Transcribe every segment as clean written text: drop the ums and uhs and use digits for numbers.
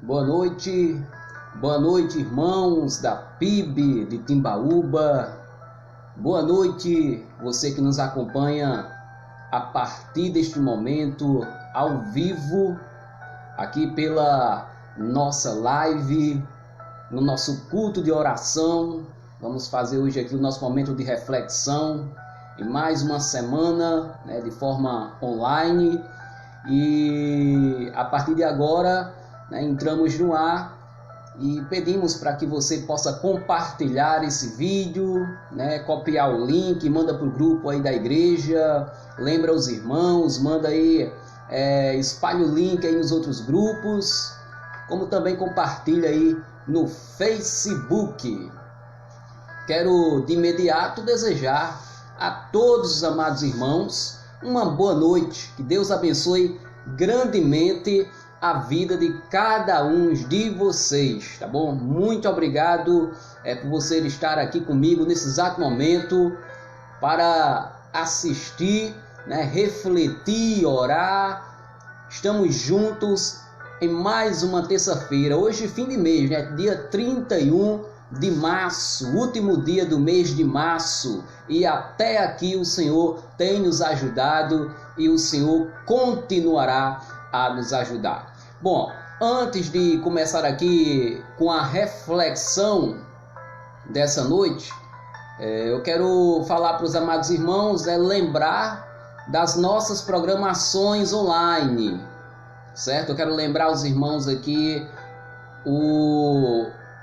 boa noite irmãos da PIB de Timbaúba, boa noite você que nos acompanha a partir deste momento ao vivo, aqui pela nossa live, no nosso culto de oração. Vamos fazer hoje aqui o nosso momento de reflexão em mais uma semana, de forma online, e a partir de agora entramos no ar e pedimos para que você possa compartilhar esse vídeo, copiar o link, manda para o grupo aí da igreja, lembra os irmãos, manda aí, espalha o link aí nos outros grupos, como também compartilha aí no Facebook. Quero de imediato desejar a todos os amados irmãos uma boa noite, que Deus abençoe grandemente a vida de cada um de vocês, tá bom? Muito obrigado por você estar aqui comigo nesse exato momento para assistir, refletir, orar. Estamos juntos em mais uma terça-feira, hoje fim de mês, dia 31 de março, último dia do mês de março, e até aqui o Senhor tem nos ajudado e o Senhor continuará a nos ajudar. Bom, antes de começar aqui com a reflexão dessa noite, eu quero falar para os amados irmãos, lembrar das nossas programações online, certo? Eu quero lembrar os irmãos aqui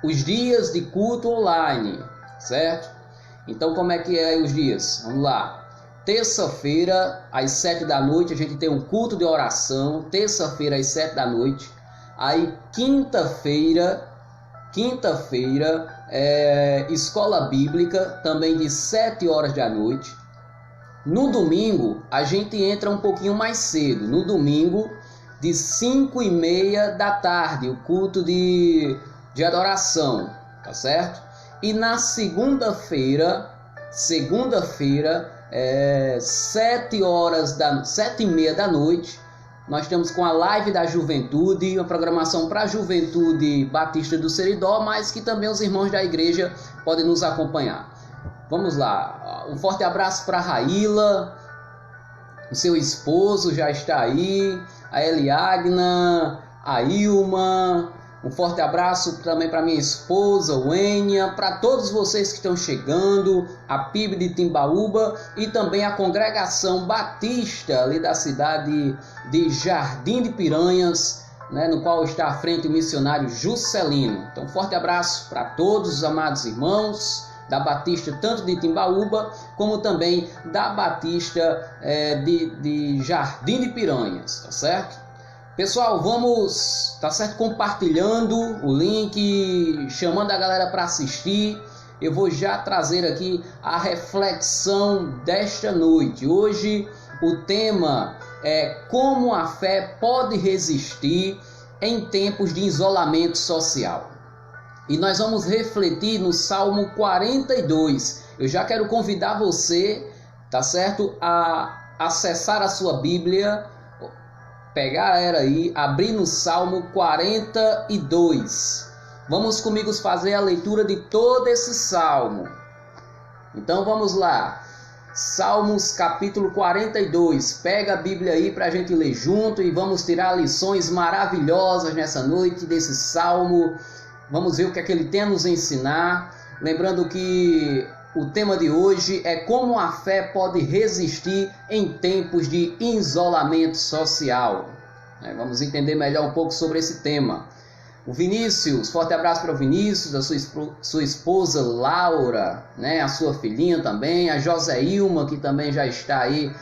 os dias de culto online, certo? Então, como é que é os dias? Vamos lá. Terça-feira, às 7 da noite, a gente tem um culto de oração. Terça-feira, às 7 da noite. Aí, quinta-feira, escola bíblica, também de 7 horas da noite. No domingo, a gente entra um pouquinho mais cedo. No domingo, de 5:30 da tarde, o culto de adoração, tá certo? E na segunda-feira, 7:30 da noite, nós estamos com a live da juventude, uma programação para a juventude batista do Seridó, mas que também os irmãos da igreja podem nos acompanhar. Vamos lá, um forte abraço para a Raíla, o seu esposo já está aí, a Eliagna, a Ilma. Um forte abraço também para minha esposa, Wênia, para todos vocês que estão chegando, a PIB de Timbaúba e também a congregação batista ali da cidade de Jardim de Piranhas, no qual está à frente o missionário Juscelino. Então, forte abraço para todos os amados irmãos da Batista, tanto de Timbaúba, como também da Batista de Jardim de Piranhas, tá certo? Pessoal, vamos, tá certo, compartilhando o link, chamando a galera para assistir. Eu vou já trazer aqui a reflexão desta noite. Hoje o tema é como a fé pode resistir em tempos de isolamento social. E nós vamos refletir no Salmo 42. Eu já quero convidar você, tá certo, a acessar a sua Bíblia, pegar ela aí, abrir no Salmo 42. Vamos comigo fazer a leitura de todo esse salmo. Então vamos lá. Salmos capítulo 42. Pega a Bíblia aí para a gente ler junto e vamos tirar lições maravilhosas nessa noite desse salmo. Vamos ver o que é que ele tem a nos ensinar. Lembrando que o tema de hoje é como a fé pode resistir em tempos de isolamento social. Vamos entender melhor um pouco sobre esse tema. O Vinícius, forte abraço para o Vinícius, a sua esposa Laura, a sua filhinha também, a Joséilma, que também já está aí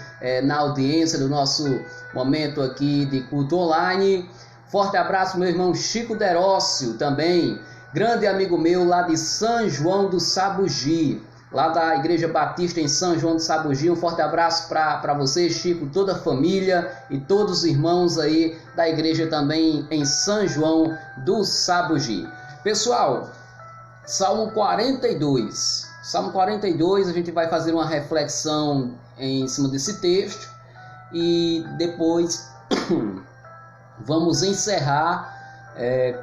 na audiência do nosso momento aqui de culto online. Forte abraço meu irmão Chico Derócio também, grande amigo meu lá de São João do Sabugi, lá da Igreja Batista em São João do Sabugi. Um forte abraço para você, Chico, toda a família e todos os irmãos aí da igreja também em São João do Sabugi. Pessoal, Salmo 42. Salmo 42, a gente vai fazer uma reflexão em cima desse texto e depois vamos encerrar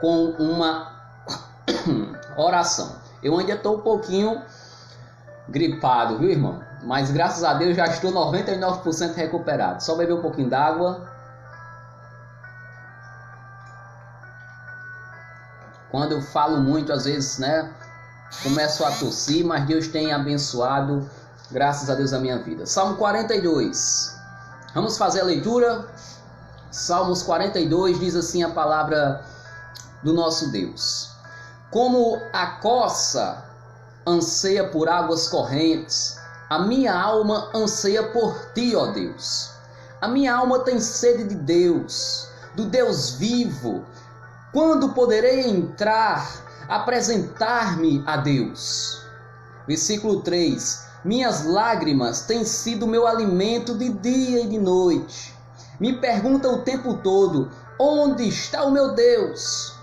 com uma oração. Eu ainda estou um pouquinho gripado, viu, irmão? Mas graças a Deus já estou 99% recuperado. Só beber um pouquinho d'água. Quando eu falo muito, às vezes, né, começo a tossir, mas Deus tem abençoado, graças a Deus, a minha vida. Salmo 42. Vamos fazer a leitura. Salmos 42 diz assim a palavra do nosso Deus. Como a coça anseia por águas correntes, a minha alma anseia por ti, ó Deus. A minha alma tem sede de Deus, do Deus vivo. Quando poderei entrar, apresentar-me a Deus? Versículo 3. Minhas lágrimas têm sido meu alimento de dia e de noite. Me pergunta o tempo todo, onde está o meu Deus?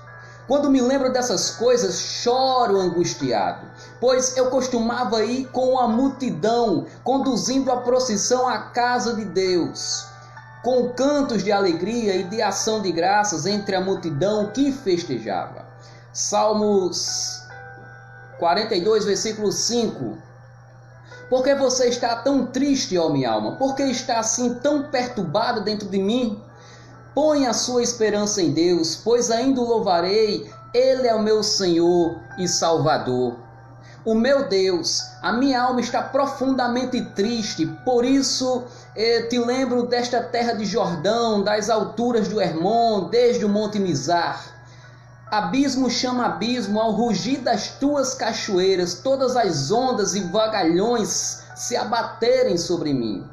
Quando me lembro dessas coisas, choro angustiado, pois eu costumava ir com a multidão, conduzindo a procissão à casa de Deus, com cantos de alegria e de ação de graças entre a multidão que festejava. Salmos 42, versículo 5. Por que você está tão triste, ó minha alma? Por que está assim tão perturbado dentro de mim? Põe a sua esperança em Deus, pois ainda o louvarei. Ele é o meu Senhor e Salvador. O meu Deus, a minha alma está profundamente triste, por isso te lembro desta terra de Jordão, das alturas do Hermon, desde o monte Mizar. Abismo chama abismo ao rugir das tuas cachoeiras, todas as ondas e vagalhões se abaterem sobre mim.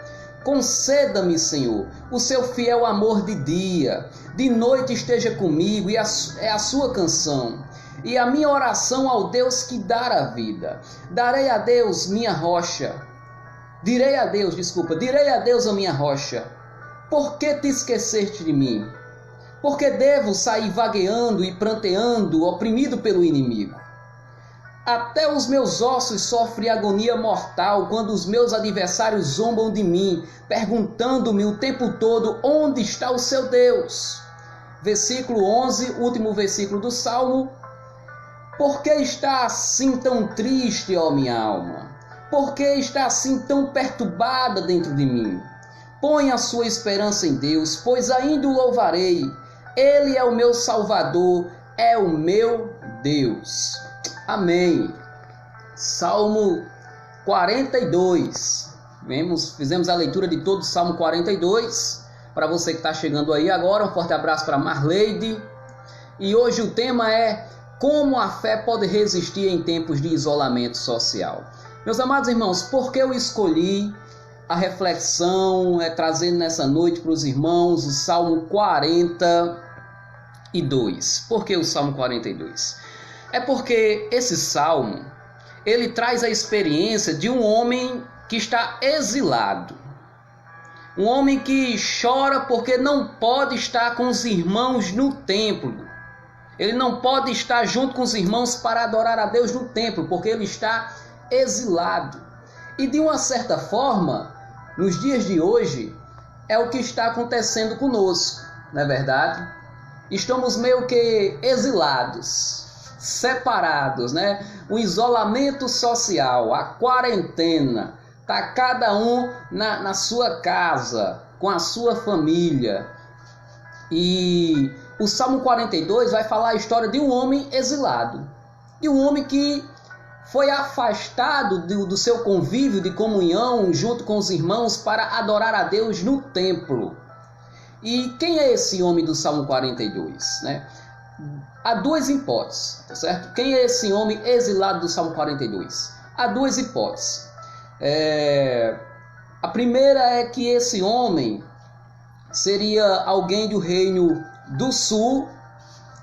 Conceda-me, Senhor, o seu fiel amor de dia, de noite esteja comigo, e é a sua canção, e a minha oração ao Deus que dá a vida. Direi a Deus a minha rocha, por que te esqueceste de mim? Porque devo sair vagueando e pranteando, oprimido pelo inimigo? Até os meus ossos sofrem agonia mortal quando os meus adversários zombam de mim, perguntando-me o tempo todo onde está o seu Deus. Versículo 11, último versículo do Salmo. Por que está assim tão triste, ó minha alma? Por que está assim tão perturbada dentro de mim? Põe a sua esperança em Deus, pois ainda o louvarei. Ele é o meu Salvador, é o meu Deus. Amém. Salmo 42. Fizemos a leitura de todo o Salmo 42. Para você que está chegando aí agora, um forte abraço para Marleide. E hoje o tema é como a fé pode resistir em tempos de isolamento social. Meus amados irmãos, por que eu escolhi a reflexão, trazendo nessa noite para os irmãos o Salmo 42? Por que o Salmo 42? É porque esse salmo, ele traz a experiência de um homem que está exilado. Um homem que chora porque não pode estar com os irmãos no templo. Ele não pode estar junto com os irmãos para adorar a Deus no templo, porque ele está exilado. E de uma certa forma, nos dias de hoje, é o que está acontecendo conosco, não é verdade? Estamos meio que exilados, separados, né? O isolamento social, a quarentena, está cada um na sua casa, com a sua família. E o Salmo 42 vai falar a história de um homem exilado, de um homem que foi afastado do seu convívio de comunhão junto com os irmãos para adorar a Deus no templo. E quem é esse homem do Salmo 42, né? Há duas hipóteses, tá certo? Quem é esse homem exilado do Salmo 42? Há duas hipóteses. A primeira é que esse homem seria alguém do reino do sul,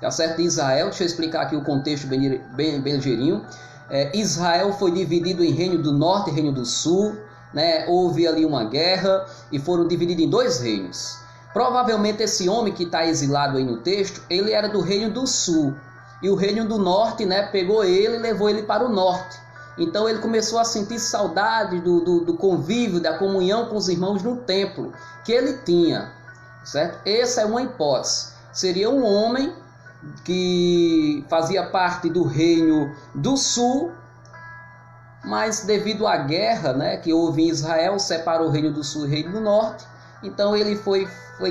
tá certo? De Israel. Deixa eu explicar aqui o contexto bem ligeirinho. Israel foi dividido em reino do norte e reino do sul, né? Houve ali uma guerra e foram divididos em dois reinos. Provavelmente esse homem que está exilado aí no texto, ele era do reino do sul. E o reino do norte, né, pegou ele e levou ele para o norte. Então ele começou a sentir saudade do convívio, da comunhão com os irmãos no templo que ele tinha. Certo? Essa é uma hipótese. Seria um homem que fazia parte do Reino do Sul, mas devido à guerra, né, que houve em Israel, separou o Reino do Sul e o Reino do Norte, então ele foi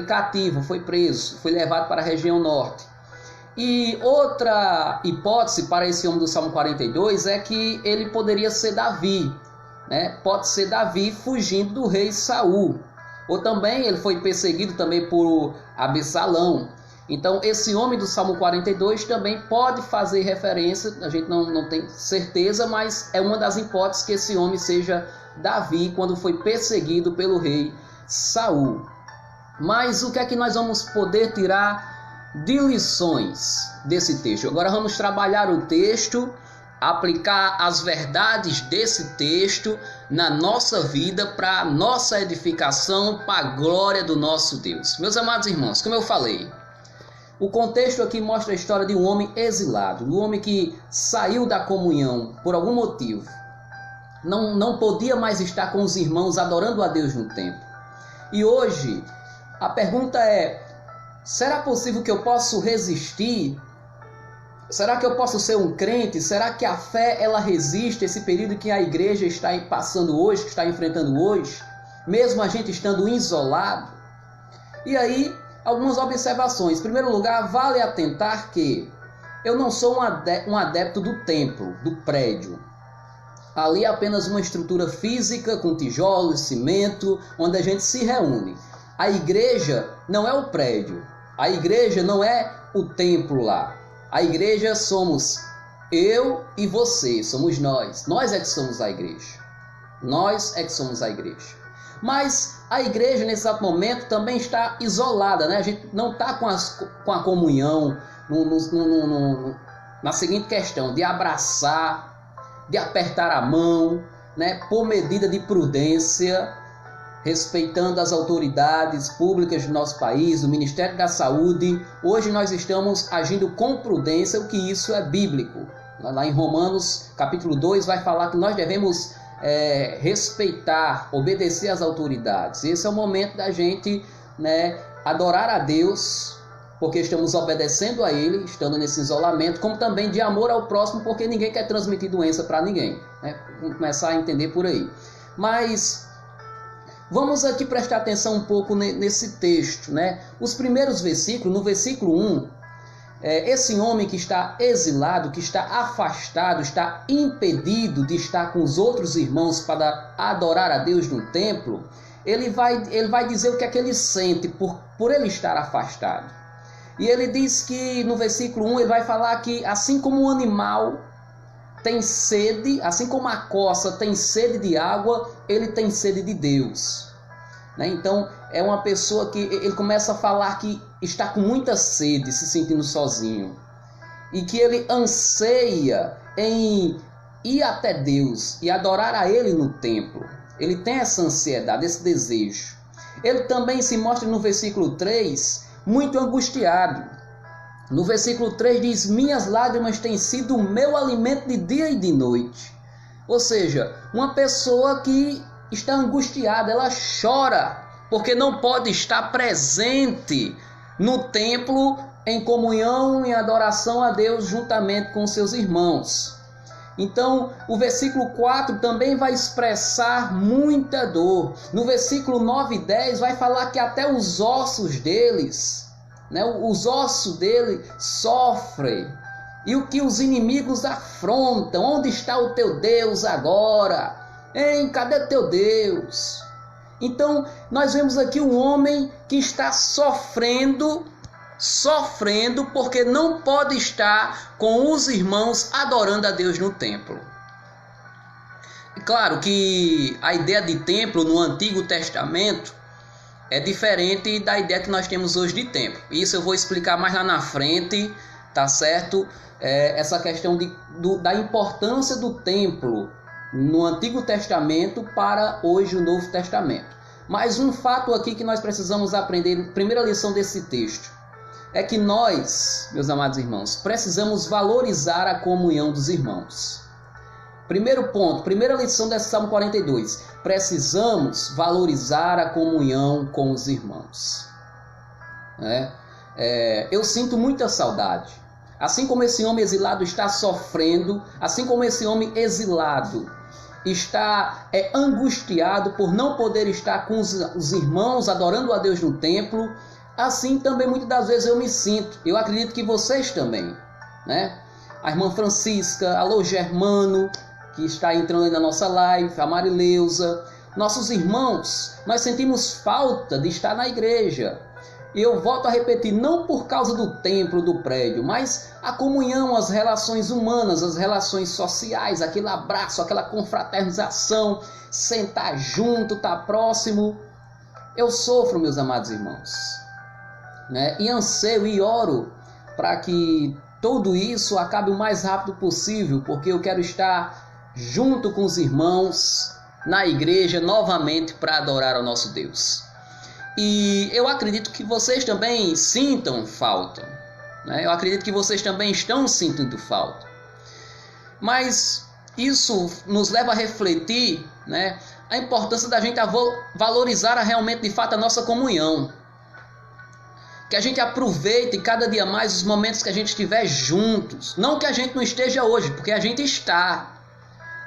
cativo, foi preso, foi levado para a região norte. E outra hipótese para esse homem do Salmo 42 é que ele poderia ser Davi, né? Pode ser Davi fugindo do rei Saul. Ou também ele foi perseguido também por Absalão. Então esse homem do Salmo 42 também pode fazer referência, a gente não tem certeza, mas é uma das hipóteses que esse homem seja Davi quando foi perseguido pelo rei Saul. Mas o que é que nós vamos poder tirar de lições desse texto? Agora vamos trabalhar o texto, aplicar as verdades desse texto na nossa vida para a nossa edificação, para a glória do nosso Deus. Meus amados irmãos, como eu falei, o contexto aqui mostra a história de um homem exilado, um homem que saiu da comunhão por algum motivo. Não podia mais estar com os irmãos adorando a Deus no templo. E hoje a pergunta é: será possível que eu possa resistir? Será que eu posso ser um crente? Será que a fé ela resiste esse período que a igreja está passando hoje, que está enfrentando hoje, mesmo a gente estando isolado? E aí, algumas observações. Em primeiro lugar, vale atentar que eu não sou um adepto do templo, do prédio. Ali é apenas uma estrutura física com tijolos, cimento, onde a gente se reúne. A igreja não é o prédio. A igreja não é o templo lá. A igreja somos eu e você, somos nós. Nós é que somos a igreja. Nós é que somos a igreja. Mas a igreja, nesse exato momento, também está isolada, né? A gente não está com a comunhão na seguinte questão, de abraçar, de apertar a mão, né? Por medida de prudência, respeitando as autoridades públicas do nosso país, o Ministério da Saúde. Hoje nós estamos agindo com prudência, o que isso é bíblico. Lá em Romanos, capítulo 2, vai falar que nós devemos respeitar, obedecer às autoridades. Esse é o momento da gente, né, adorar a Deus, porque estamos obedecendo a Ele, estando nesse isolamento, como também de amor ao próximo, porque ninguém quer transmitir doença para ninguém, né? Vamos começar a entender por aí. Mas vamos aqui prestar atenção um pouco nesse texto, né? Os primeiros versículos, no versículo 1, esse homem que está exilado, que está afastado, está impedido de estar com os outros irmãos para adorar a Deus no templo, ele vai dizer o que é que ele sente por ele estar afastado. E ele diz que no versículo 1 ele vai falar que assim como um animal tem sede, assim como a corça tem sede de água, ele tem sede de Deus. Né? Então é uma pessoa que ele começa a falar que está com muita sede, se sentindo sozinho. E que ele anseia em ir até Deus e adorar a Ele no templo. Ele tem essa ansiedade, esse desejo. Ele também se mostra no versículo 3 muito angustiado. No versículo 3 diz: minhas lágrimas têm sido o meu alimento de dia e de noite. Ou seja, uma pessoa que está angustiada, ela chora porque não pode estar presente no templo em comunhão, em adoração a Deus juntamente com seus irmãos. Então, o versículo 4 também vai expressar muita dor. No versículo 9 e 10 vai falar que até os ossos deles, né, os ossos dele sofrem. E o que os inimigos afrontam: onde está o teu Deus agora? Hein, cadê teu Deus? Então, nós vemos aqui um homem que está sofrendo porque não pode estar com os irmãos adorando a Deus no templo. Claro que a ideia de templo no Antigo Testamento é diferente da ideia que nós temos hoje de templo. Isso eu vou explicar mais lá na frente, tá certo? Essa questão da importância do templo no Antigo Testamento para hoje o Novo Testamento. Mas um fato aqui que nós precisamos aprender, primeira lição desse texto, é que nós, meus amados irmãos, precisamos valorizar a comunhão dos irmãos. Primeiro ponto, primeira lição desse Salmo 42, precisamos valorizar a comunhão com os irmãos. Eu sinto muita saudade Assim como esse homem exilado está sofrendo, assim como esse homem exilado está angustiado por não poder estar com os irmãos adorando a Deus no templo, assim também muitas das vezes eu me sinto. Eu acredito que vocês também, né? A irmã Francisca, alô Germano, que está entrando aí na nossa live, a Marileusa, nossos irmãos, nós sentimos falta de estar na igreja. E eu volto a repetir, não por causa do templo, do prédio, mas a comunhão, as relações humanas, as relações sociais, aquele abraço, aquela confraternização, sentar junto, estar próximo. Eu sofro, meus amados irmãos, né? E anseio e oro para que tudo isso acabe o mais rápido possível, porque eu quero estar junto com os irmãos na igreja novamente para adorar ao nosso Deus. E eu acredito que vocês também sintam falta, né? Eu acredito que vocês também estão sentindo falta. Mas isso nos leva a refletir, né, a importância da gente valorizar realmente de fato a nossa comunhão. Que a gente aproveite cada dia mais os momentos que a gente estiver juntos. Não que a gente não esteja hoje, porque a gente está.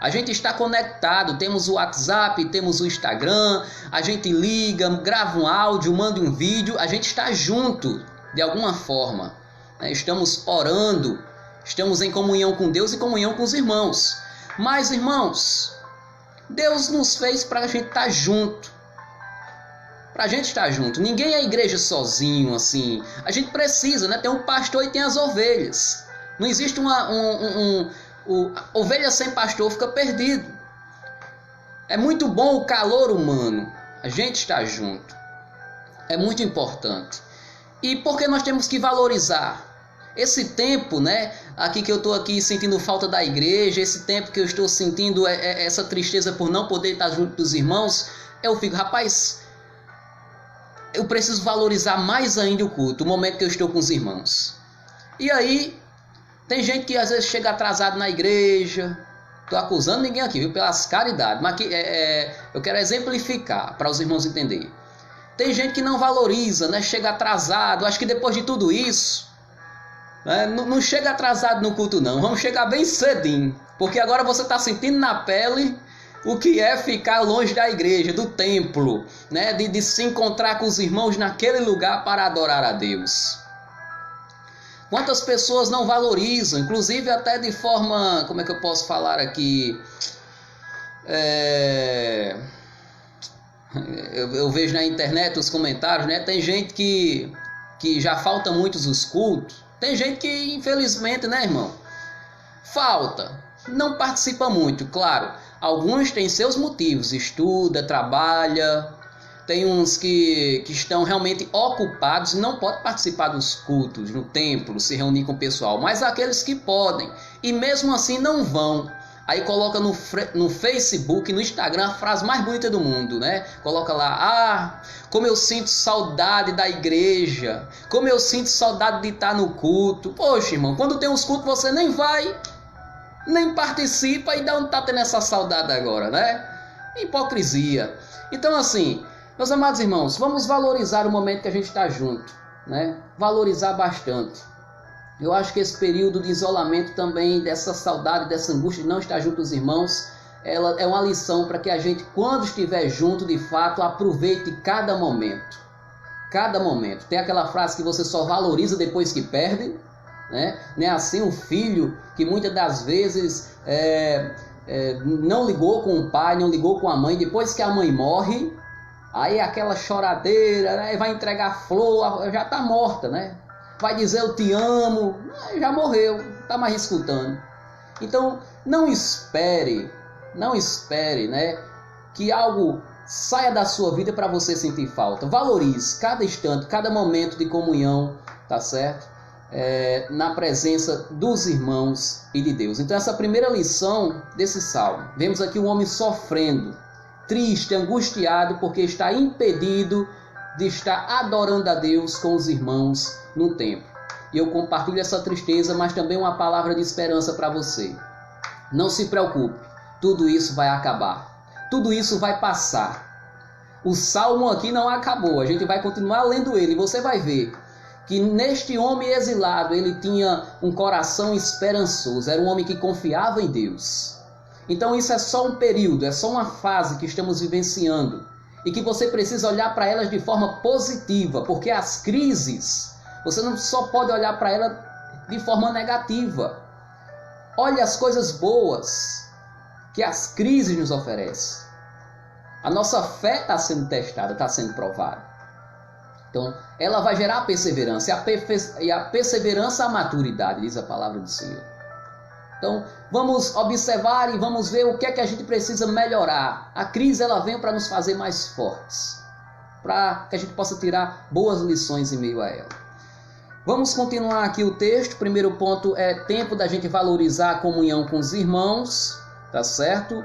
A gente está conectado, temos o WhatsApp, temos o Instagram, a gente liga, grava um áudio, manda um vídeo, a gente está junto de alguma forma, né? Estamos orando, estamos em comunhão com Deus e comunhão com os irmãos. Mas, irmãos, Deus nos fez para a gente estar junto. Para a gente estar junto. Ninguém é igreja sozinho, assim. A gente precisa, né? Tem um pastor e tem as ovelhas. Não existe ovelha sem pastor fica perdido. É muito bom o calor humano. A gente está junto. É muito importante. E por que nós temos que valorizar esse tempo, né? Aqui que eu estou aqui sentindo falta da igreja, esse tempo que eu estou sentindo essa tristeza por não poder estar junto dos irmãos, eu fico, rapaz, eu preciso valorizar mais ainda o culto, o momento que eu estou com os irmãos. E aí, tem gente que às vezes chega atrasado na igreja. Estou acusando ninguém aqui, viu? Pelas caridades. Mas aqui, eu quero exemplificar para os irmãos entenderem. Tem gente que não valoriza, né? Chega atrasado. Acho que depois de tudo isso, né? Não chega atrasado no culto não. Vamos chegar bem cedinho. Porque agora você está sentindo na pele o que é ficar longe da igreja, do templo, né? De se encontrar com os irmãos naquele lugar para adorar a Deus. Quantas pessoas não valorizam, inclusive até de forma, como é que eu posso falar aqui? Eu vejo na internet os comentários, né? Tem gente que já falta muitos os cultos. Tem gente que, infelizmente, né, irmão? Falta, não participa muito, claro. Alguns têm seus motivos, estuda, trabalha. Tem uns que estão realmente ocupados e não podem participar dos cultos no templo, se reunir com o pessoal. Mas aqueles que podem e mesmo assim não vão. Aí coloca no Facebook, no Instagram, a frase mais bonita do mundo, né? Coloca lá, como eu sinto saudade da igreja. Como eu sinto saudade de estar no culto. Poxa, irmão, quando tem os cultos você nem vai, nem participa e dá onde está tendo essa saudade agora, né? Hipocrisia. Então assim, meus amados irmãos, vamos valorizar o momento que a gente está junto, né? Valorizar bastante. Eu acho que esse período de isolamento também, dessa saudade, dessa angústia de não estar junto dos irmãos, ela é uma lição para que a gente, quando estiver junto, de fato, aproveite cada momento. Cada momento. Tem aquela frase que você só valoriza depois que perde, né? Não é assim o filho que muitas das vezes não ligou com o pai, não ligou com a mãe, depois que a mãe morre, aí aquela choradeira, né? Vai entregar flor, já está morta, né? Vai dizer eu te amo, já morreu, não está mais escutando. Então não espere, né, que algo saia da sua vida para você sentir falta. Valorize cada instante, cada momento de comunhão, tá certo? Na presença dos irmãos e de Deus. Então essa primeira lição desse salmo, vemos aqui um homem sofrendo, triste, angustiado, porque está impedido de estar adorando a Deus com os irmãos no templo. E eu compartilho essa tristeza, mas também uma palavra de esperança para você. Não se preocupe, tudo isso vai acabar, tudo isso vai passar. O salmo aqui não acabou, a gente vai continuar lendo ele, e você vai ver que neste homem exilado ele tinha um coração esperançoso, era um homem que confiava em Deus. Então isso é só um período, é só uma fase que estamos vivenciando e que você precisa olhar para elas de forma positiva, porque as crises, você não só pode olhar para elas de forma negativa. Olhe as coisas boas que as crises nos oferecem. A nossa fé está sendo testada, está sendo provada. Então, ela vai gerar perseverança, e a perseverança a maturidade, diz a palavra do Senhor. Então, vamos observar e vamos ver o que é que a gente precisa melhorar. A crise, ela vem para nos fazer mais fortes, para que a gente possa tirar boas lições em meio a ela. Vamos continuar aqui o texto. O primeiro ponto é tempo da gente valorizar a comunhão com os irmãos, tá certo?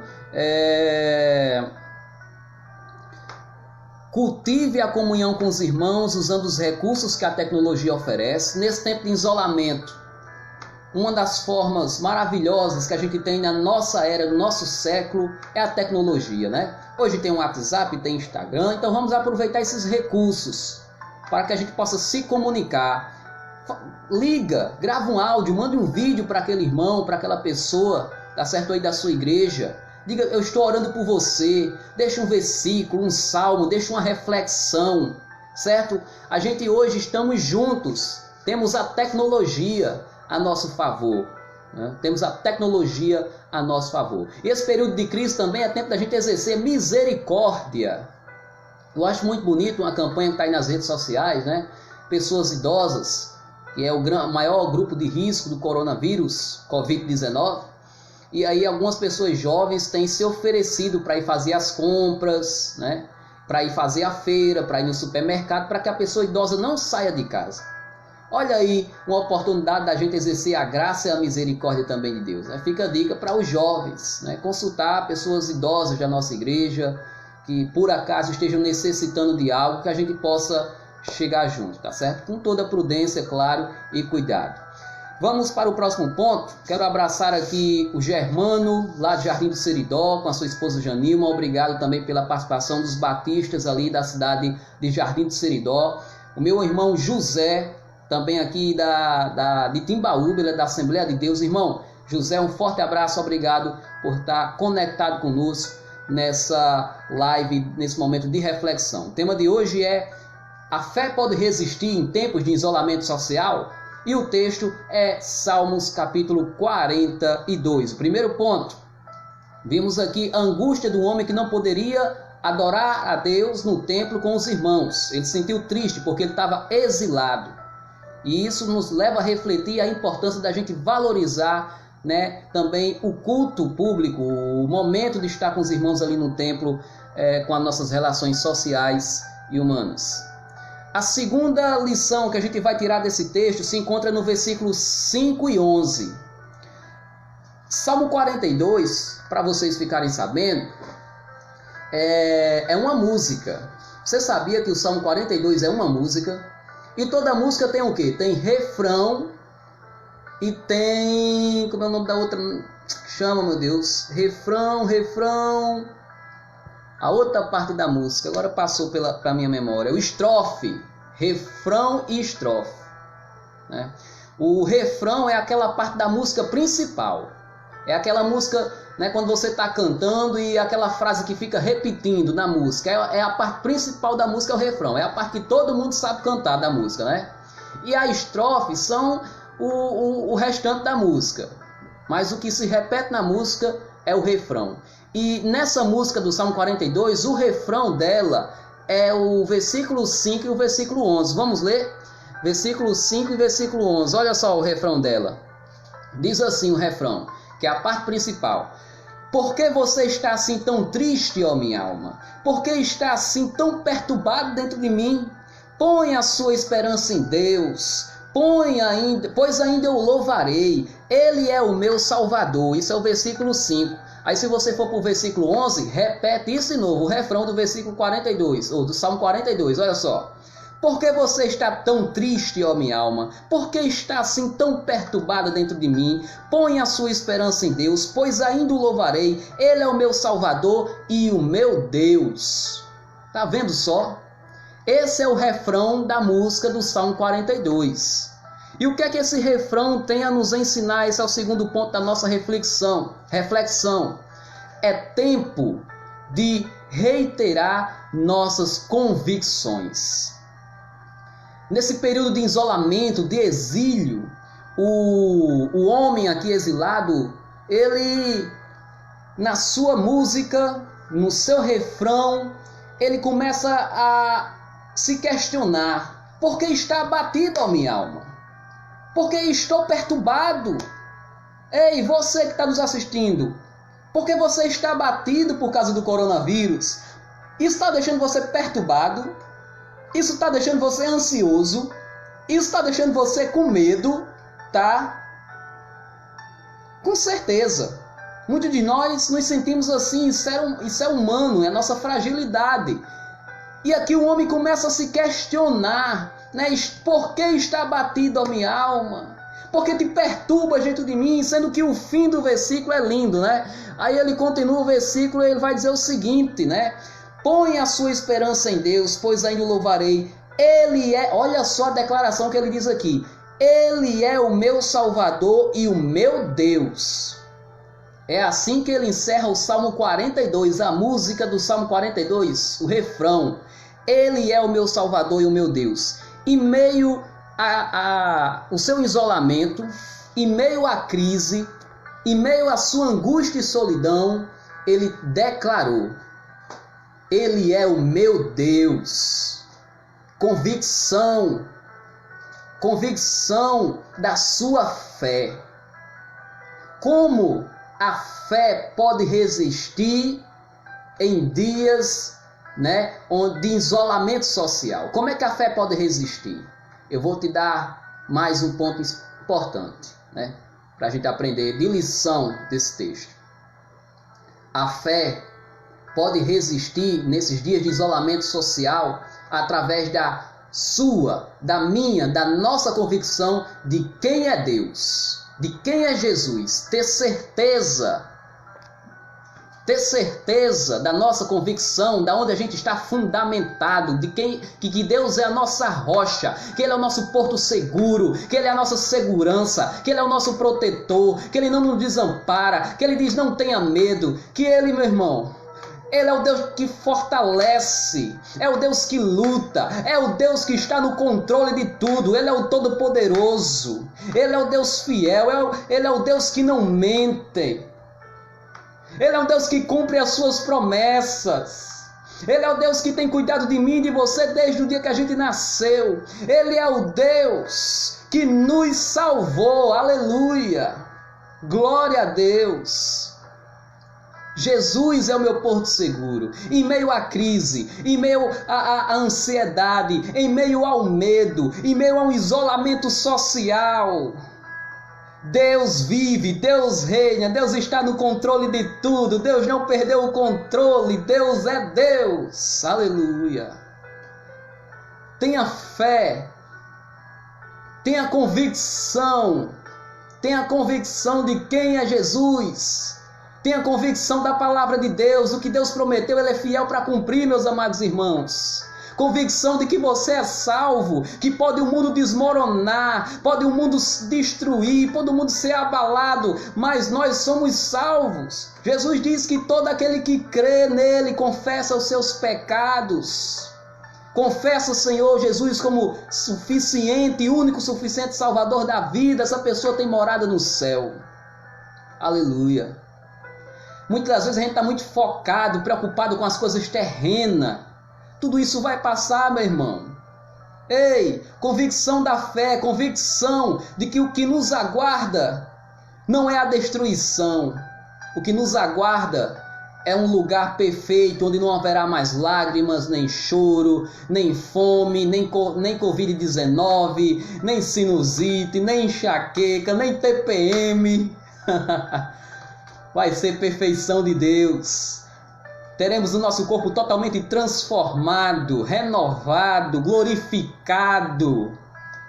Cultive a comunhão com os irmãos usando os recursos que a tecnologia oferece. Nesse tempo de isolamento, uma das formas maravilhosas que a gente tem na nossa era, no nosso século, é a tecnologia, né? Hoje tem o WhatsApp, tem Instagram, então vamos aproveitar esses recursos para que a gente possa se comunicar. Liga, grava um áudio, manda um vídeo para aquele irmão, para aquela pessoa, tá certo, aí da sua igreja. Diga, eu estou orando por você. Deixa um versículo, um salmo, deixa uma reflexão, certo? A gente hoje estamos juntos, temos a tecnologia a nosso favor, né? Temos a tecnologia a nosso favor. E esse período de crise também é tempo da gente exercer misericórdia. Eu acho muito bonito uma campanha que está aí nas redes sociais, né? Pessoas idosas, que é o maior grupo de risco do coronavírus, Covid-19. E aí algumas pessoas jovens têm se oferecido para ir fazer as compras, né? Para ir fazer a feira, para ir no supermercado, para que a pessoa idosa não saia de casa. Olha aí uma oportunidade da gente exercer a graça e a misericórdia também de Deus, né? Fica a dica para os jovens, né? Consultar pessoas idosas da nossa igreja, que por acaso estejam necessitando de algo, que a gente possa chegar junto, tá certo? Com toda prudência, claro, e cuidado. Vamos para o próximo ponto. Quero abraçar aqui o Germano, lá de Jardim do Seridó, com a sua esposa Janilma. Obrigado também pela participação dos batistas ali da cidade de Jardim do Seridó. O meu irmão José, também aqui de Timbaúba, ele é da Assembleia de Deus. Irmão José, um forte abraço, obrigado por estar conectado conosco nessa live, nesse momento de reflexão. O tema de hoje é: a fé pode resistir em tempos de isolamento social? E o texto é Salmos capítulo 42. O primeiro ponto, vimos aqui a angústia do homem que não poderia adorar a Deus no templo com os irmãos. Ele se sentiu triste porque ele estava exilado. E isso nos leva a refletir a importância da gente valorizar, né, também o culto público, o momento de estar com os irmãos ali no templo, com as nossas relações sociais e humanas. A segunda lição que a gente vai tirar desse texto se encontra no versículos 5 e 11. Salmo 42, para vocês ficarem sabendo, é uma música. Você sabia que o Salmo 42 é uma música? E toda música tem o quê? Tem refrão e tem... Como é o nome da outra? Chama, meu Deus. Refrão. A outra parte da música, agora passou para a minha memória. O estrofe. Refrão e estrofe, né? O refrão é aquela parte da música principal. É aquela música, né, quando você está cantando e aquela frase que fica repetindo na música. É a parte principal da música, é o refrão. É a parte que todo mundo sabe cantar da música, né? E a estrofe são o restante da música. Mas o que se repete na música é o refrão. E nessa música do Salmo 42, o refrão dela é o versículo 5 e o versículo 11. Vamos ler? Versículo 5 e versículo 11. Olha só o refrão dela. Diz assim o refrão, que é a parte principal. Por que você está assim tão triste, ó minha alma? Por que está assim tão perturbado dentro de mim? Põe a sua esperança em Deus. Pois ainda eu o louvarei. Ele é o meu Salvador. Isso é o versículo 5. Aí se você for para o versículo 11, repete isso de novo, o refrão do versículo 42, ou do Salmo 42, olha só. Por que você está tão triste, ó minha alma? Por que está assim tão perturbada dentro de mim? Põe a sua esperança em Deus, pois ainda o louvarei. Ele é o meu Salvador e o meu Deus. Tá vendo só? Esse é o refrão da música do Salmo 42. E o que é que esse refrão tem a nos ensinar? Esse é o segundo ponto da nossa reflexão. É tempo de reiterar nossas convicções. Nesse período de isolamento, de exílio, o homem aqui exilado, ele, na sua música, no seu refrão, ele começa a se questionar: por que está abatido a minha alma? Por que estou perturbado? Ei, você que está nos assistindo, por que você está abatido por causa do coronavírus? Isso está deixando você perturbado? Isso está deixando você ansioso? Isso está deixando você com medo? Tá? Com certeza. Muitos de nós nos sentimos assim, isso é humano, é a nossa fragilidade. E aqui o homem começa a se questionar, né? Por que está abatido a minha alma? Por que te perturba dentro de mim? Sendo que o fim do versículo é lindo, né? Aí ele continua o versículo e ele vai dizer o seguinte, né? Põe a sua esperança em Deus, pois ainda o louvarei. Ele é, olha só a declaração que ele diz aqui. Ele é o meu Salvador e o meu Deus. É assim que ele encerra o Salmo 42, a música do Salmo 42, o refrão. Ele é o meu Salvador e o meu Deus. Em meio ao seu isolamento, em meio à crise, em meio à sua angústia e solidão, ele declarou: Ele é o meu Deus. Convicção da sua fé. Como a fé pode resistir em dias, né, de isolamento social? Como é que a fé pode resistir? Eu vou te dar mais um ponto importante, né, para a gente aprender de lição desse texto. A fé pode resistir nesses dias de isolamento social através da minha, da nossa convicção de quem é Deus, de quem é Jesus. Ter certeza da nossa convicção, da onde a gente está fundamentado, de que Deus é a nossa rocha, que Ele é o nosso porto seguro, que Ele é a nossa segurança, que Ele é o nosso protetor, que Ele não nos desampara, que Ele diz não tenha medo, que Ele, meu irmão, Ele é o Deus que fortalece, é o Deus que luta, é o Deus que está no controle de tudo, Ele é o Todo-Poderoso, Ele é o Deus fiel, Ele é o Deus que não mente, Ele é o Deus que cumpre as suas promessas, Ele é o Deus que tem cuidado de mim e de você desde o dia que a gente nasceu, Ele é o Deus que nos salvou, aleluia, glória a Deus. Jesus é o meu porto seguro, em meio à crise, em meio à ansiedade, em meio ao medo, em meio a um isolamento social. Deus vive, Deus reina, Deus está no controle de tudo, Deus não perdeu o controle, Deus é Deus, aleluia. Tenha fé, tenha convicção de quem é Jesus. Tenha convicção da palavra de Deus, o que Deus prometeu, Ele é fiel para cumprir, meus amados irmãos. Convicção de que você é salvo, que pode o mundo desmoronar, pode o mundo destruir, pode o mundo ser abalado, mas nós somos salvos. Jesus diz que todo aquele que crê nele confessa os seus pecados. Confessa o Senhor Jesus como suficiente, único, suficiente Salvador da vida. Essa pessoa tem morada no céu. Aleluia. Muitas das vezes a gente está muito focado, preocupado com as coisas terrenas. Tudo isso vai passar, meu irmão. Ei, convicção da fé, convicção de que o que nos aguarda não é a destruição. O que nos aguarda é um lugar perfeito, onde não haverá mais lágrimas, nem choro, nem fome, nem Covid-19, nem sinusite, nem enxaqueca, nem TPM. Vai ser perfeição de Deus. Teremos o nosso corpo totalmente transformado, renovado, glorificado.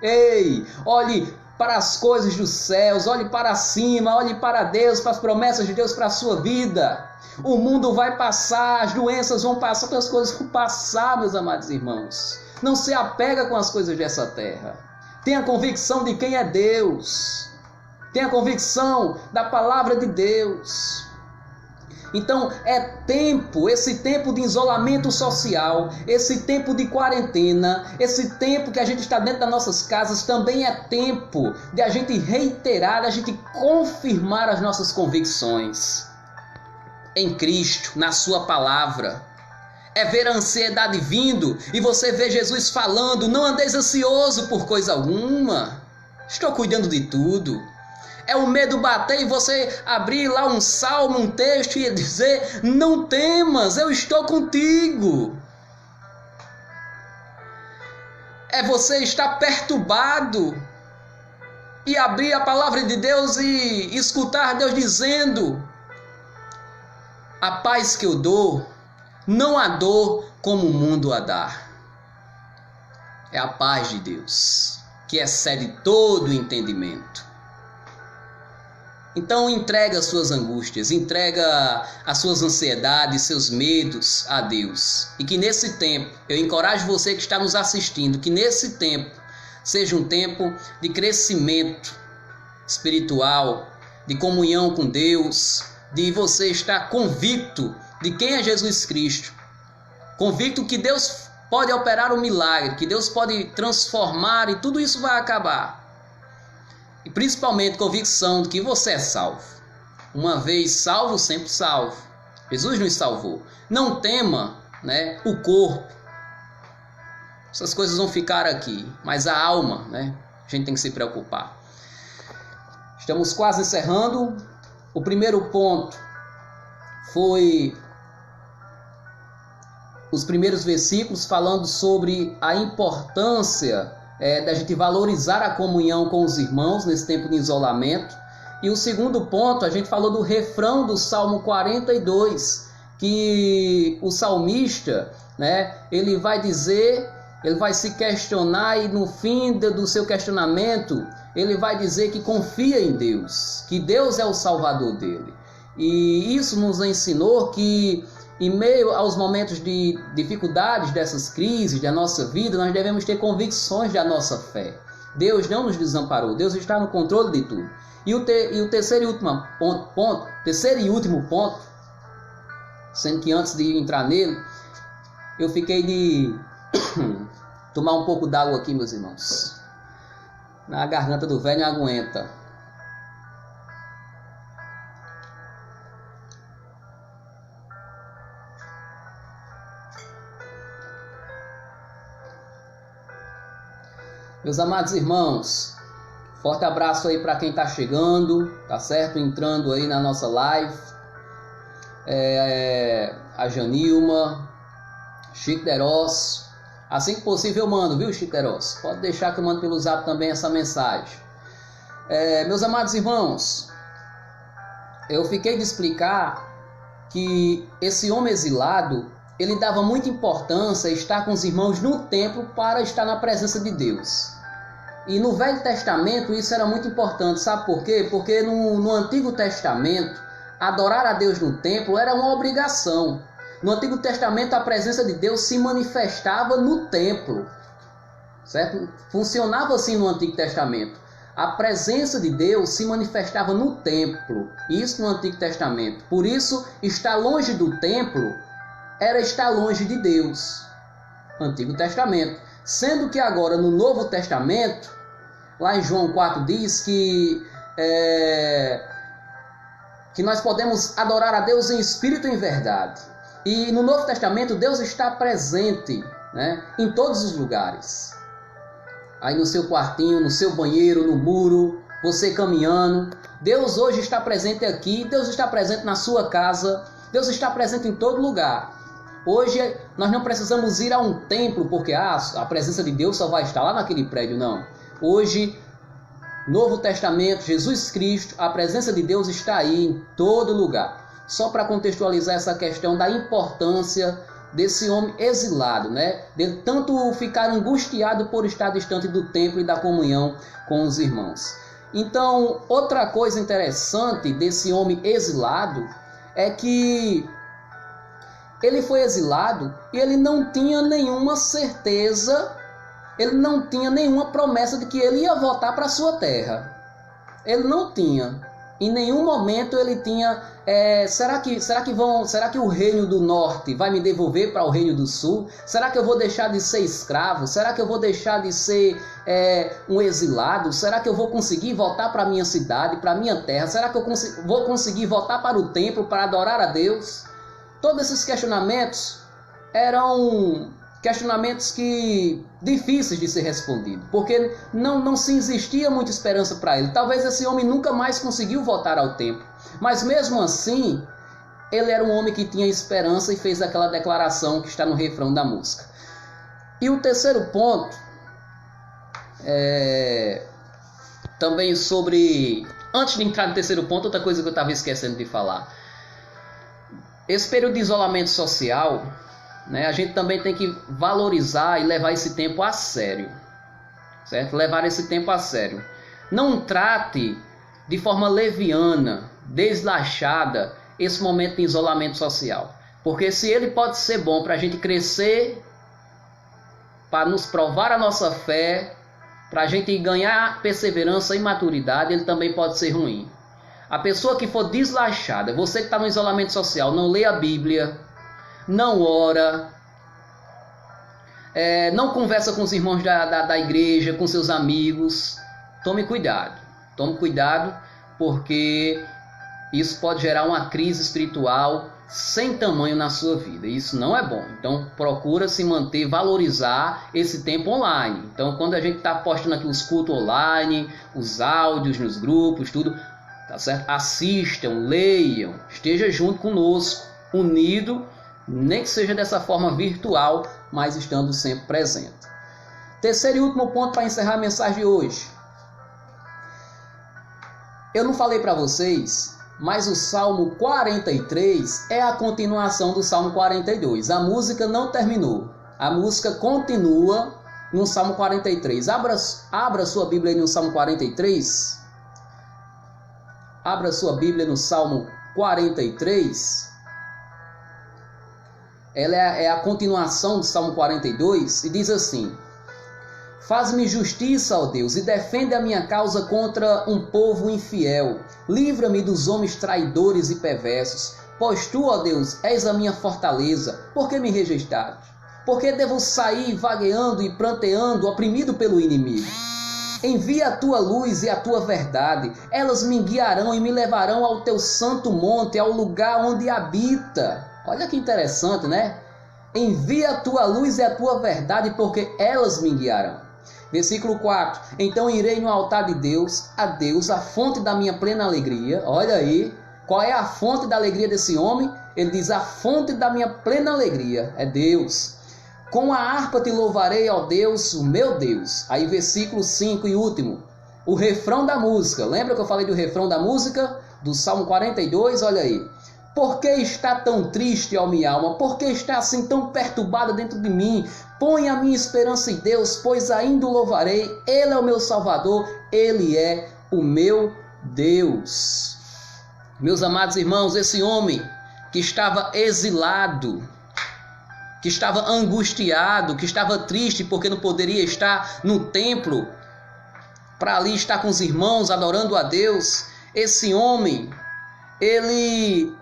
Ei, olhe para as coisas dos céus, olhe para cima, olhe para Deus, para as promessas de Deus para a sua vida. O mundo vai passar, as doenças vão passar, outras coisas vão passar, meus amados irmãos. Não se apega com as coisas dessa terra. Tenha convicção de quem é Deus. Tenha convicção da palavra de Deus. Então é tempo, esse tempo de isolamento social, esse tempo de quarentena, esse tempo que a gente está dentro das nossas casas, também é tempo de a gente reiterar, de a gente confirmar as nossas convicções em Cristo, na sua palavra. É ver a ansiedade vindo e você vê Jesus falando: não andeis ansioso por coisa alguma, estou cuidando de tudo. É o medo bater e você abrir lá um salmo, um texto e dizer: não temas, eu estou contigo. É você estar perturbado e abrir a palavra de Deus e escutar Deus dizendo: a paz que eu dou, não a dou como o mundo a dá. É a paz de Deus, que excede todo o entendimento. Então entrega as suas angústias, entrega as suas ansiedades, seus medos a Deus. E que nesse tempo, eu encorajo você que está nos assistindo, que nesse tempo seja um tempo de crescimento espiritual, de comunhão com Deus, de você estar convicto de quem é Jesus Cristo. Convicto que Deus pode operar um milagre, que Deus pode transformar e tudo isso vai acabar. E principalmente convicção de que você é salvo. Uma vez salvo, sempre salvo. Jesus nos salvou. Não tema, o corpo. Essas coisas vão ficar aqui. Mas a alma, a gente tem que se preocupar. Estamos quase encerrando. O primeiro ponto foi os primeiros versículos falando sobre a importância da gente valorizar a comunhão com os irmãos nesse tempo de isolamento. E o segundo ponto, a gente falou do refrão do Salmo 42, que o salmista, ele vai dizer, ele vai se questionar e no fim do seu questionamento, ele vai dizer que confia em Deus, que Deus é o salvador dele. E isso nos ensinou que em meio aos momentos de dificuldades dessas crises da nossa vida, nós devemos ter convicções da nossa fé. Deus não nos desamparou, Deus está no controle de tudo. E o terceiro e último ponto, sendo que antes de entrar nele, eu fiquei de tomar um pouco d'água aqui, meus irmãos. Na garganta do velho não aguenta. Meus amados irmãos, forte abraço aí para quem está chegando, tá certo? Entrando aí na nossa live. A Janilma, Chico Deros. Assim que possível eu mando, viu, Chico Deros? Pode deixar que eu mando pelo zap também essa mensagem. Meus amados irmãos, eu fiquei de explicar que esse homem exilado, ele dava muita importância a estar com os irmãos no templo para estar na presença de Deus. E no Velho Testamento isso era muito importante, sabe por quê? Porque no Antigo Testamento, adorar a Deus no templo era uma obrigação. No Antigo Testamento a presença de Deus se manifestava no templo, certo? Funcionava assim no Antigo Testamento. A presença de Deus se manifestava no templo, isso no Antigo Testamento. Por isso, estar longe do templo era estar longe de Deus, Antigo Testamento. Sendo que agora no Novo Testamento, lá em João 4 diz que nós podemos adorar a Deus em espírito e em verdade. E no Novo Testamento Deus está presente, em todos os lugares. Aí no seu quartinho, no seu banheiro, no muro, você caminhando. Deus hoje está presente aqui, Deus está presente na sua casa, Deus está presente em todo lugar. Hoje nós não precisamos ir a um templo porque a presença de Deus só vai estar lá naquele prédio, não. Hoje, Novo Testamento, Jesus Cristo, a presença de Deus está aí em todo lugar. Só para contextualizar essa questão da importância desse homem exilado, dele tanto ficar angustiado por estar distante do templo e da comunhão com os irmãos. Então, outra coisa interessante desse homem exilado é que ele foi exilado e ele não tinha nenhuma certeza, ele não tinha nenhuma promessa de que ele ia voltar para a sua terra. Ele não tinha. Em nenhum momento ele tinha, será que o reino do norte vai me devolver para o reino do sul? Será que eu vou deixar de ser escravo? Será que eu vou deixar de ser um exilado? Será que eu vou conseguir voltar para a minha cidade, para a minha terra? Será que eu vou conseguir voltar para o templo para adorar a Deus? Todos esses questionamentos eram questionamentos difíceis de ser respondidos, porque não se existia muita esperança para ele. Talvez esse homem nunca mais conseguiu voltar ao templo, mas mesmo assim, ele era um homem que tinha esperança e fez aquela declaração que está no refrão da música. E o terceiro ponto, também sobre... Antes de entrar no terceiro ponto, outra coisa que eu estava esquecendo de falar. Esse período de isolamento social, a gente também tem que valorizar e levar esse tempo a sério, certo? Levar esse tempo a sério. Não trate de forma leviana, deslachada, esse momento de isolamento social. Porque se ele pode ser bom para a gente crescer, para nos provar a nossa fé, para a gente ganhar perseverança e maturidade, ele também pode ser ruim. A pessoa que for deslachada, você que está no isolamento social, não lê a Bíblia, não ora, não conversa com os irmãos da igreja, com seus amigos. Tome cuidado, porque isso pode gerar uma crise espiritual sem tamanho na sua vida. Isso não é bom. Então procura se manter, valorizar esse tempo online. Então quando a gente está postando aqui os cultos online, os áudios nos grupos, tudo, tá certo? Assistam, leiam, esteja junto conosco, unido, nem que seja dessa forma virtual, mas estando sempre presente. Terceiro e último ponto para encerrar a mensagem de hoje. Eu não falei para vocês, mas o Salmo 43 é a continuação do Salmo 42. A música não terminou. A música continua no Salmo 43. Abra sua Bíblia aí no Salmo 43. Abra sua Bíblia no Salmo 43. Ela é a continuação do Salmo 42 e diz assim: Faz-me justiça, ó Deus, e defende a minha causa contra um povo infiel. Livra-me dos homens traidores e perversos. Pois tu, ó Deus, és a minha fortaleza. Por que me rejeitaste? Por que devo sair vagueando e pranteando, oprimido pelo inimigo? Envia a tua luz e a tua verdade. Elas me guiarão e me levarão ao teu santo monte, ao lugar onde habita. Olha que interessante, né? Envia a tua luz e a tua verdade, porque elas me guiarão. Versículo 4. Então irei no altar de Deus, a fonte da minha plena alegria. Olha aí, qual é a fonte da alegria desse homem? Ele diz, a fonte da minha plena alegria é Deus. Com a harpa te louvarei, ó Deus, o meu Deus. Aí versículo 5 e último, o refrão da música. Lembra que eu falei do refrão da música? Do Salmo 42, olha aí. Por que está tão triste, ó minha alma? Por que está assim tão perturbada dentro de mim? Põe a minha esperança em Deus, pois ainda o louvarei. Ele é o meu Salvador, Ele é o meu Deus. Meus amados irmãos, esse homem que estava exilado, que estava angustiado, que estava triste porque não poderia estar no templo, para ali estar com os irmãos adorando a Deus, esse homem, ele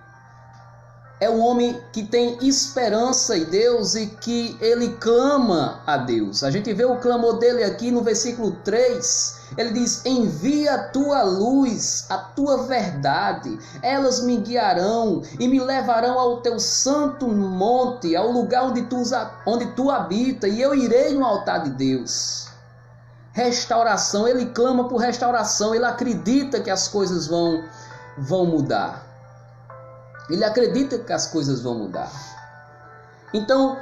é um homem que tem esperança em Deus e que ele clama a Deus. A gente vê o clamor dele aqui no versículo 3. Ele diz, envia a tua luz, a tua verdade. Elas me guiarão e me levarão ao teu santo monte, ao lugar onde tu habita, e eu irei no altar de Deus. Restauração, ele clama por restauração, ele acredita que as coisas vão mudar. Ele acredita que as coisas vão mudar. Então,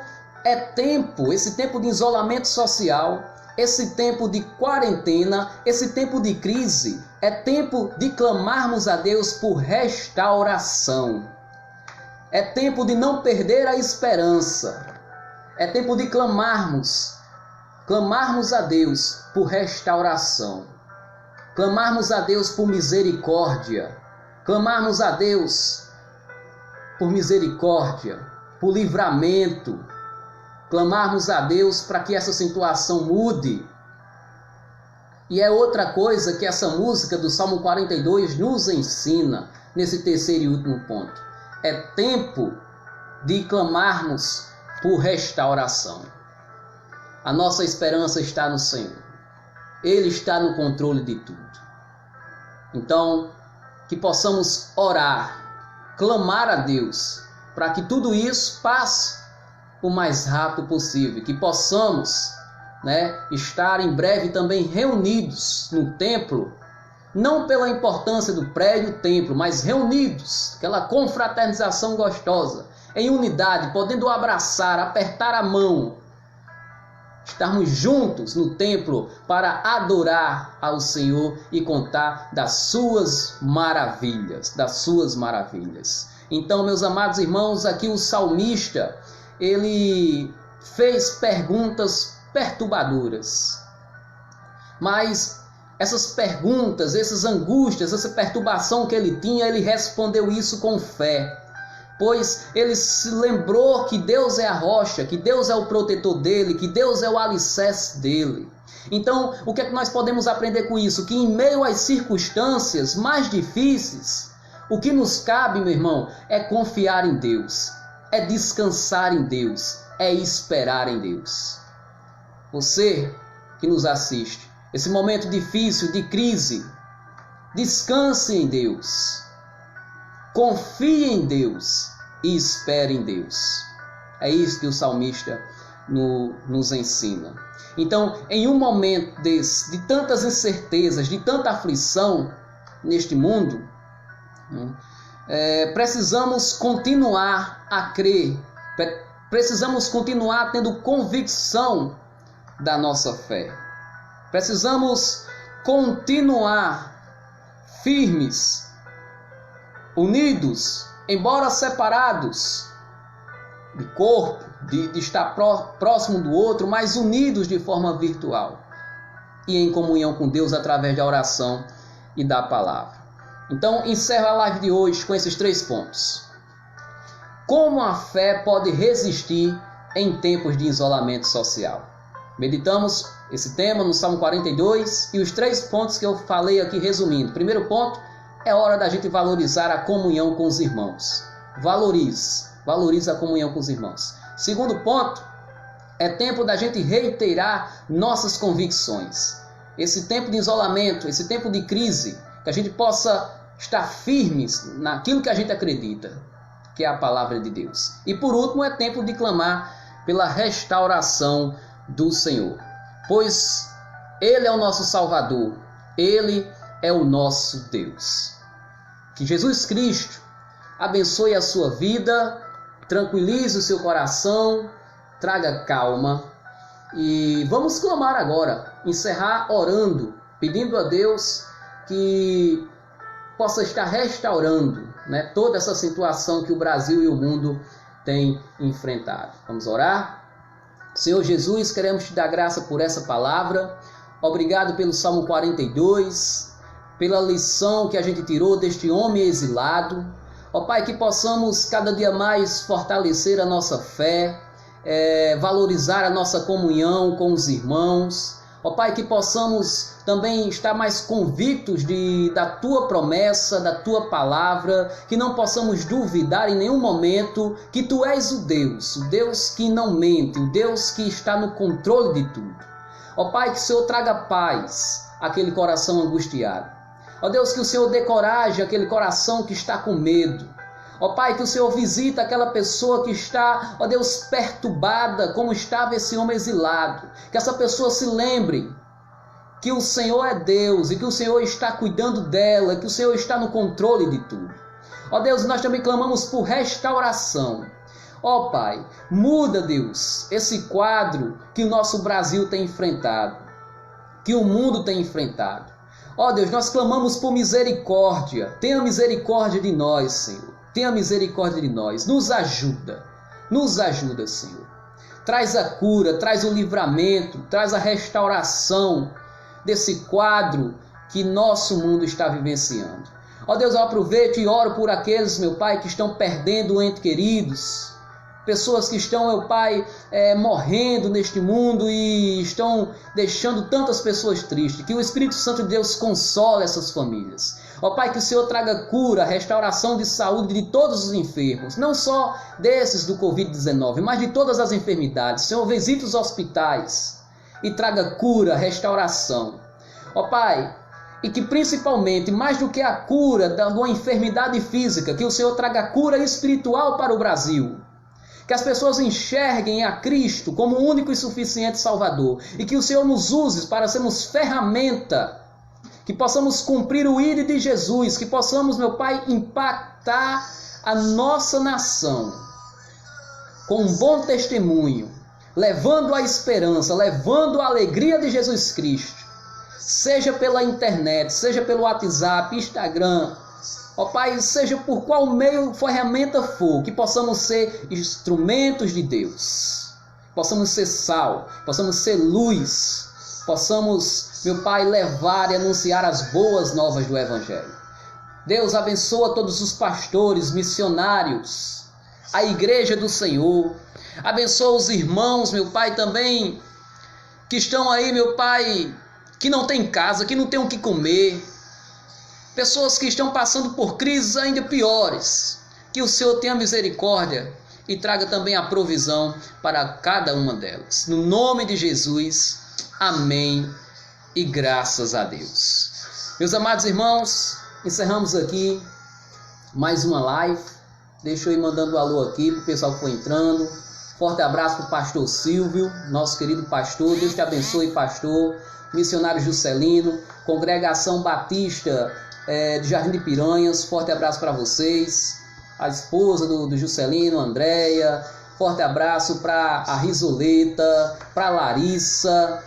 esse tempo de isolamento social, esse tempo de quarentena, esse tempo de crise, é tempo de clamarmos a Deus por restauração. É tempo de não perder a esperança. É tempo de clamarmos a Deus por restauração. Clamarmos a Deus por misericórdia. Clamarmos a Deus por misericórdia. por livramento, clamarmos a Deus para que essa situação mude. E é outra coisa que essa música do Salmo 42 nos ensina, nesse terceiro e último ponto. É tempo de clamarmos por restauração. A nossa esperança está no Senhor. Ele está no controle de tudo. Então, que possamos orar, clamar a Deus, para que tudo isso passe o mais rápido possível. Que possamos, estar em breve também reunidos no templo, não pela importância do prédio templo, mas reunidos, aquela confraternização gostosa, em unidade, podendo abraçar, apertar a mão, estarmos juntos no templo para adorar ao Senhor e contar das suas maravilhas, Então, meus amados irmãos, aqui o salmista, ele fez perguntas perturbadoras, mas essas perguntas, essas angústias, essa perturbação que ele tinha, ele respondeu isso com fé. Pois ele se lembrou que Deus é a rocha, que Deus é o protetor dele, que Deus é o alicerce dele. Então, o que é que nós podemos aprender com isso? Que em meio às circunstâncias mais difíceis, o que nos cabe, meu irmão, é confiar em Deus, é descansar em Deus, é esperar em Deus. Você que nos assiste, esse momento difícil, de crise, descanse em Deus. Confie em Deus e espere em Deus. É isso que o salmista nos ensina. Então, em um momento desse, de tantas incertezas, de tanta aflição neste mundo, precisamos continuar a crer, precisamos continuar tendo convicção da nossa fé. Precisamos continuar firmes, unidos, embora separados de corpo, de estar próximo do outro, mas unidos de forma virtual e em comunhão com Deus através da oração e da palavra. Então, encerro a live de hoje com esses 3 pontos. Como a fé pode resistir em tempos de isolamento social? Meditamos esse tema no Salmo 42 e os 3 pontos que eu falei aqui resumindo. Primeiro ponto, é hora da gente valorizar a comunhão com os irmãos. Valorize a comunhão com os irmãos. Segundo ponto, é tempo da gente reiterar nossas convicções. Esse tempo de isolamento, esse tempo de crise, que a gente possa estar firmes naquilo que a gente acredita, que é a palavra de Deus. E por último, é tempo de clamar pela restauração do Senhor, pois Ele é o nosso Salvador, Ele é o nosso Deus. Que Jesus Cristo abençoe a sua vida, tranquilize o seu coração, traga calma e vamos clamar agora, encerrar orando, pedindo a Deus que possa estar restaurando, toda essa situação que o Brasil e o mundo têm enfrentado. Vamos orar? Senhor Jesus, queremos te dar graça por essa palavra. Obrigado pelo Salmo 42, pela lição que a gente tirou deste homem exilado. Ó Pai, que possamos cada dia mais fortalecer a nossa fé, valorizar a nossa comunhão com os irmãos. Ó Pai, que possamos também estar mais convictos da Tua promessa, da Tua palavra, que não possamos duvidar em nenhum momento que Tu és o Deus que não mente, o Deus que está no controle de tudo. Ó Pai, que o Senhor traga paz àquele coração angustiado. Ó Deus, que o Senhor dê coragem àquele coração que está com medo. Ó Pai, que o Senhor visita aquela pessoa que está, ó Deus, perturbada, como estava esse homem exilado. Que essa pessoa se lembre que o Senhor é Deus e que o Senhor está cuidando dela, que o Senhor está no controle de tudo. Ó Deus, nós também clamamos por restauração. Ó Pai, muda, Deus, esse quadro que o nosso Brasil tem enfrentado, que o mundo tem enfrentado. Ó Deus, nós clamamos por misericórdia. Tenha misericórdia de nós, Senhor. Tenha misericórdia de nós. Nos ajuda, Senhor. Traz a cura, traz o livramento, traz a restauração desse quadro que nosso mundo está vivenciando. Ó Deus, eu aproveito e oro por aqueles, meu Pai, que estão perdendo entes queridos, pessoas que estão, meu Pai, morrendo neste mundo e estão deixando tantas pessoas tristes. Que o Espírito Santo de Deus console essas famílias. Ó Pai, que o Senhor traga cura, restauração de saúde de todos os enfermos, não só desses do Covid-19, mas de todas as enfermidades. Senhor, visite os hospitais e traga cura, restauração. Ó Pai, e que principalmente, mais do que a cura de uma enfermidade física, que o Senhor traga cura espiritual para o Brasil. Que as pessoas enxerguem a Cristo como o único e suficiente Salvador. E que o Senhor nos use para sermos ferramenta. Que possamos cumprir o ídolo de Jesus. Que possamos, meu Pai, impactar a nossa nação com um bom testemunho. Levando a esperança, levando a alegria de Jesus Cristo. Seja pela internet, seja pelo WhatsApp, Instagram. Ó Pai, seja por qual meio, ferramenta for, que possamos ser instrumentos de Deus. Possamos ser sal, possamos ser luz. Possamos, meu Pai, levar e anunciar as boas novas do Evangelho. Deus abençoa todos os pastores, missionários, a igreja do Senhor. Abençoa os irmãos, meu Pai, também, que estão aí, meu Pai, que não tem casa, que não tem o que comer. Pessoas que estão passando por crises ainda piores. Que o Senhor tenha misericórdia e traga também a provisão para cada uma delas. No nome de Jesus, amém e graças a Deus. Meus amados irmãos, encerramos aqui mais uma live. Deixa eu ir mandando um alô aqui para o pessoal que foi entrando. Forte abraço para o pastor Silvio, nosso querido pastor. Deus te abençoe, pastor. Missionário Juscelino, Congregação Batista de Jardim de Piranhas, forte abraço para vocês. A esposa do Juscelino, Andréia, forte abraço para a Risoleta, para a Larissa,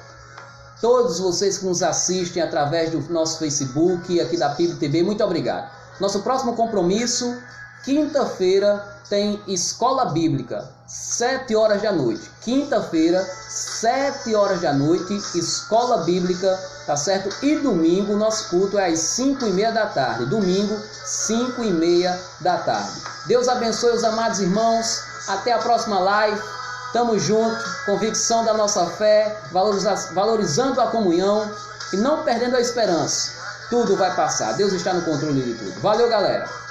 todos vocês que nos assistem através do nosso Facebook, aqui da PIB TV, muito obrigado. Nosso próximo compromisso, quinta-feira, tem Escola Bíblica, 7 horas da noite. Quinta-feira, 7 horas da noite, Escola Bíblica, tá certo? E domingo, nosso culto é às 5:30 da tarde. Domingo, 5:30 da tarde. Deus abençoe os amados irmãos. Até a próxima live. Tamo junto. Convicção da nossa fé, valorizando a comunhão e não perdendo a esperança. Tudo vai passar. Deus está no controle de tudo. Valeu, galera.